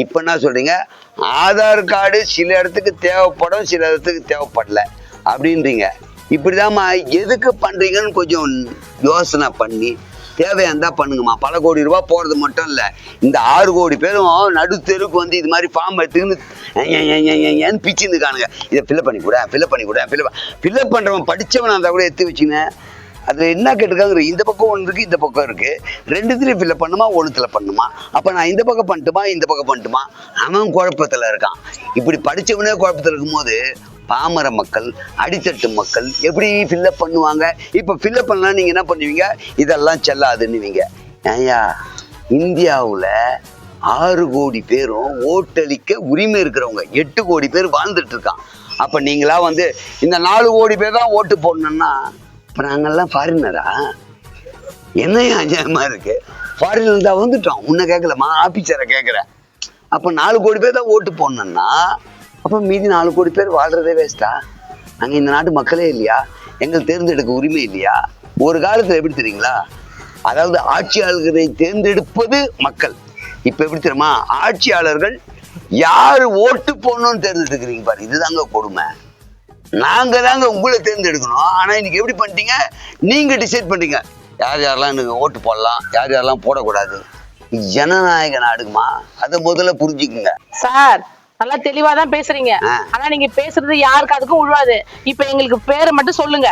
இப்ப என்ன சொல்றீங்க, ஆதார் கார்டு சில இடத்துக்கு தேவைப்படும், சில இடத்துக்கு தேவைப்படல அப்படின்றீங்க. இப்படிதாம்மா எதுக்கு பண்றீங்கன்னு கொஞ்சம் யோசனை பண்ணி தேவையா இருந்தா பண்ணுங்கம்மா. பல கோடி ரூபாய் போறது மட்டும் இல்ல, இந்த 6 கோடி பேரும் நடுத்தெருக்கு வந்து இது மாதிரி ஃபார்ம் எடுத்துக்கின்னு பிச்சுன்னு இருக்கானுங்க. இதை ஃபில்அப் பண்ணி கூட ஃபில்அப் பண்றவன் படிச்சவன் அந்த கூட எடுத்து வச்சுங்க. அதுல என்ன கேட்டிருக்காங்க, இந்த பக்கம் ஒன்று இருக்கு, இந்த பக்கம் இருக்கு, ரெண்டுத்துலயும் ஃபில்அப் பண்ணுமா, ஒண்ணுத்துல பண்ணுமா? அப்ப நான் இந்த பக்கம் பண்ணட்டுமா, இந்த பக்கம் பண்ணட்டுமா? அவன் குழப்பத்துல இருக்கான். இப்படி படிச்சவனே குழப்பத்துல இருக்கும்போது பாமர மக்கள், அடித்தட்டு மக்கள் எப்படி ஃபில்அப் பண்ணுவாங்க? இப்ப ஃபில்அப் பண்ணலாம், நீங்க என்ன பண்ணுவீங்க? இதெல்லாம் செல்லாதுன்னுவீங்க. ஐயா, இந்தியாவுல 6 கோடி பேரும் ஓட்டளிக்க உரிமை இருக்கிறவங்க, 8 கோடி பேர் வாழ்ந்துட்டு இருக்கான். அப்ப நீங்களா வந்து இந்த 4 கோடி பேர் தான் ஓட்டு போடணும்னா, இப்ப நாங்கெல்லாம் ஃபாரினரா? என்னையா அநியாயமா இருக்கு? ஃபாரினர் தான் வந்துட்டோம், உன்னை கேட்கலமா, ஆபீசரை கேட்கிறேன். அப்ப 4 கோடி பேர் தான் ஓட்டு போடணும்னா, அப்ப மீதி 4 கோடி பேர் வாழ்றதே வேஸ்டா? நாங்க இந்த நாட்டு மக்களே இல்லையா? எங்கள் தேர்ந்தெடுக்க உரிமை இல்லையா? ஒரு காலத்துல எப்படி தெரியுங்களா, அதாவது ஆட்சியாளர்களை தேர்ந்தெடுப்பது மக்கள். இப்ப எப்படி தெரியுமா, ஆட்சியாளர்கள் யாரு ஓட்டு போடணும்னு தேர்ந்தெடுக்கிறீங்க பாரு, இதுதாங்க கொடுமை. நாங்க தாங்க உங்களை தேர்ந்தெடுக்கணும். ஆனா இன்னைக்கு எப்படி பண்ணிட்டீங்க, நீங்க டிசைட் பண்றீங்க யார் யாரெல்லாம் எனக்கு ஓட்டு போடலாம், யார் யாரெல்லாம் போடக்கூடாது. ஜனநாயக நாடுமா, அதை முதல்ல புரிஞ்சுக்குங்க. சார் நல்லா தெளிவாதான் பேசுறீங்க. ஆனா நீங்க பேசுறது யாருக்கு அதுக்கும் உழுவாது. இப்ப எங்களுக்கு பேரை மட்டும் சொல்லுங்க.